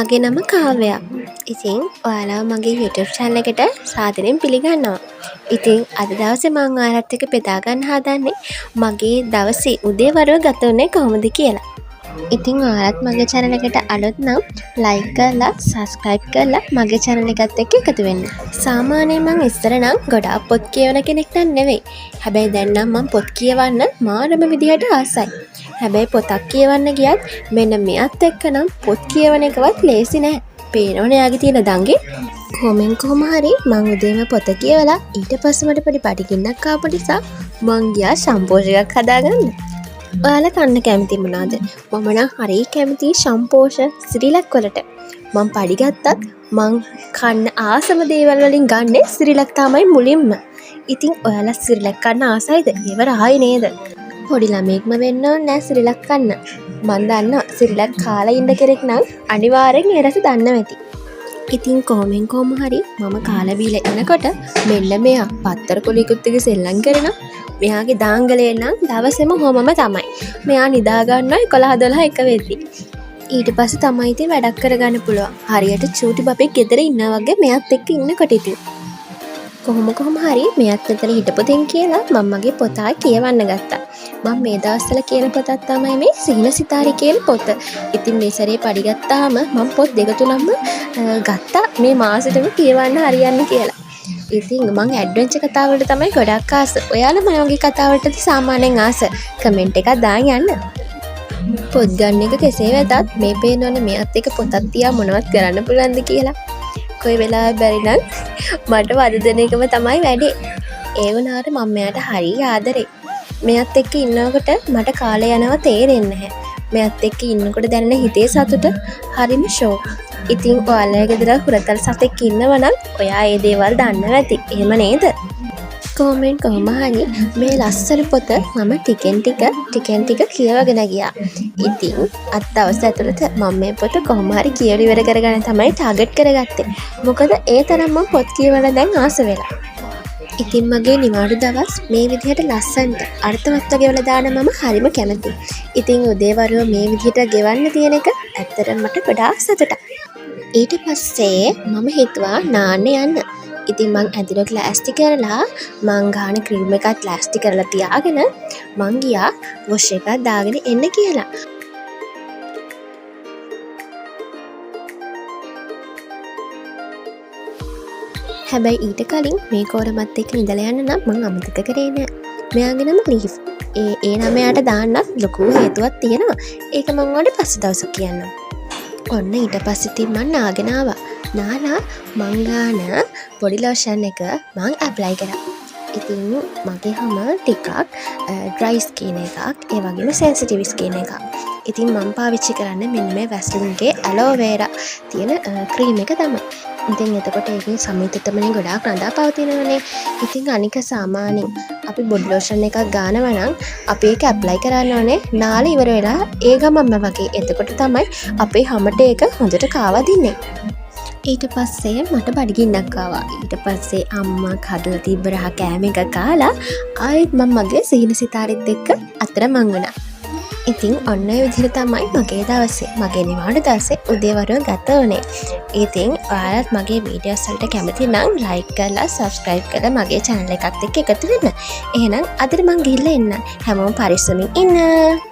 මගේ නම කාව්‍යා. ඉතින් ඔයාලා මගේ YouTube channel එකට සාදරයෙන් පිළිගන්නවා. ඉතින් අද දවසේ මම ඔයාලත් එක්ක බෙදා ගන්න හදන්නේ මගේ දවසේ උදේවරුව ගත වුණේ කොහොමද කියලා. ඉතින් ඔයාලත් මගේ channel එකට අලුත් නම් like කරලා subscribe කරලා මගේ channel එකත් එක්ක එකතු වෙන්න. සාමාන්‍යයෙන් මම ඉස්සර නම් ගොඩාක් පොත් කියවන කෙනෙක් නම් නෙවෙයි. හැබැයි දැන් නම් මම පොත් කියවන්න මානම විදියට ආසයි. හැබැයි පොතක් කියවන්න ගියත් මෙන්න මෙයත් එක්ක නම් පොත් කියවන එකවත් ලේසි නෑ. පේනවනේ යාගේ තියෙන දඟේ. කොහොම හරි මං උදේම පොත කියවලා ඊට පස්සේ මට පොඩි පටිගින්නක් ආපු නිසා මං ගියා ෂැම්පෝ එකක් හදාගන්න. ඔයාලා කන්න කැමති මොනවාද? මම නම් හරි කැමති ෂැම්පෝෂ සිරිලක් වලට. මං පඩි ගත්තත් මං කන්න ආසම දේවල් වලින් ගන්නේ සිරිලක් තමයි මුලින්ම. ඉතින් ඔයාලා සිරිලක් කන්න ආසයිද? ඒව රහයි නේද? පොඩි ළමෙක්ම වෙන්න ඕනේ නෑ සිරිලක් කන්න. මං දන්නවා සිරිලක් කාලා ඉන්න කෙනෙක් නම් අනිවාර්යෙන් ඒ රස දන්නවා ඇති. ඉතින් කොහොම හරි මම කාලා බීලා එනකොට මෙන්න මෙයා පත්තර කොලිකුත් එක සෙල්ලම් කරනවා. මෙයාගේ දාංගලේ නම් දවසෙම හොමම තමයි. මෙයා නිදා ගන්නවා 11 12 එක වෙද්දි. ඊට පස්සේ තමයි ඉතින් වැඩක් කරගන්න පුළුවන්. හරියට චූටි බබෙක් ගෙදර ඉන්නා වගේ මෙයාත් එක්ක ඉන්නකොට ඉතින් කොහොම හරි මෙයාත් මෙතන හිටපු දෙන් කියලා මම මගේ පොතා කියවන්න ගත්තා. මම මේ දවස්වල කියන පොතක් තමයි මේ සීන සිතාරි කියන පොත. ඉතින් මේ සැරේ පඩි ගත්තාම මම පොත් දෙක තුනක්ම ගත්තා මේ මාසෙටම කියවන්න හරියන්න කියලා. ඉතින් මම ඇඩ්වෙන්චර් කතා වලට තමයි ගොඩක් ආස. ඔයාලා මම වගේ කතා වලටද සාමාන්‍යයෙන් ආස? කමෙන්ට් එකක් දාන්න යන්න. පොත් ගන්න එක කෙසේ වෙතත් මේ පේනවනේ මෙයත් එක පොතක් තියා මොනවත් කරන්න පුළුවන්ද කියලා. කොයි වෙලාවෙ බැරි නම් මට වද දෙන එකම තමයි වැඩේ. ඒ වුණාට මම මෙයාට හරි ආදරේ. මෙයත් එක්ක ඉන්නකොට මට කාලය යනවා තේරෙන්නේ නැහැ. මෙයත් එක්ක ඉන්නකොට දැනෙන හිතේ සතුට හරිම ෂෝක්. ඉතින් ඔයාලගේ ගෙදර හුරතල් සතෙක් ඉන්නවා නම් ඔයා ඒ දේවල් දන්නවා ඇති. එහෙම නේද? කොහොම හරි මේ ලස්සන පොත මම ටිකෙන් ටික කියවගෙන ගියා. ඉතින් අත් දවස් ඇතුළත මම මේ පොත කොහොම හරි කියවලා ඉවර කරගන්න තමයි ටාගට් කරගත්තේ. මොකද ඒ තරම් මම පොත් කියවලා දැන් ආස වෙලා. ඉතින් මගේ නිවාඩු දවස් මේ විදිහට ලස්සනට අර්ථවත් ගෙවලා දාන මම හරිම කැමතියි. ඉතින් උදේවරුව මේ විදිහට ගෙවන්න තියෙන එක ඇත්තටම මට ගොඩාක් සතුටක්. ඊට පස්සේ මම හිතුවා නාන්න යන්න. ඉතින් මං ඇඳිලා ක්ලාස්ටි කරලා මං ගාන ක්‍රීම් එකත් ක්ලාස්ටි කරලා තියාගෙන මං ගියා වොෂ් එකක් දාගෙන එන්න කියලා. හැබැයි ඊට කලින් මේ කෝරමත් එක්ක ඉඳලා යන්න නම් මං අමතක කරේ නෑ. මෙයාගේ නම ලීෆ්. ඒ නම යාට දාන්නත් ලොකු හේතුවක් තියෙනවා. ඒක මං ඔයාලට පස්සේ දවසක් කියන්නම්. ඔන්න ඊට පස්සේ ඉතින් මං නාගෙන ආවා. නාලා මං ගාන බොඩි ලෝෂන් එක මං ඇප්ලයි කරා. ඉතින් මගේ හැම ටිකක් ඩ්‍රයි ස්කින් එකක් ඒ වගේම සෙන්සිටිව් ස්කින් එකක්. ඉතින් මං පාවිච්චි කරන්නේ මෙන්න මේ වැස්ලින්ගේ ඇලෝවේරා තියෙන ක්‍රීම් එක තමයි. ඉතින් එතකොට ඒකේ සමීපතමනේ ගොඩාක් රඳා පවතිනවනේ. ඉතින් අනික සාමාන්‍යයෙන් අපි බොඩි ලෝෂන් එකක් ගන්නවා නම් අපි ඒක ඇප්ලයි කරන්න ඕනේ නාලා ඉවර වෙලා ඒ ගමන්ම වගේ. එතකොට තමයි අපේ හැමට ඒක හොඳට කාවදින්නේ. ඊට පස්සේ මට බඩගින්නක් ආවා. ඊට පස්සේ අම්මා හදලා තිබ්බ රහ කෑම එක කාලා ආයෙත් මම මගේ සීන සිතාරිත් එක්ක අතරමං වුණා. ඉතින් ඔන්න ඔය විදිහට තමයි මගේ දවසේ මගේ නිවාඩු දවසේ උදේවරුව ගත වුණේ. ඉතින් ඔයාලත් මගේ වීඩියෝස් වලට කැමති නම් like කරලා subscribe කරලා මගේ channel එකත් එක්ක එකතු වෙන්න. එහෙනම් අදට මං ගිහිල්ලා එන්න. හැමෝම පරිස්සමින් ඉන්න.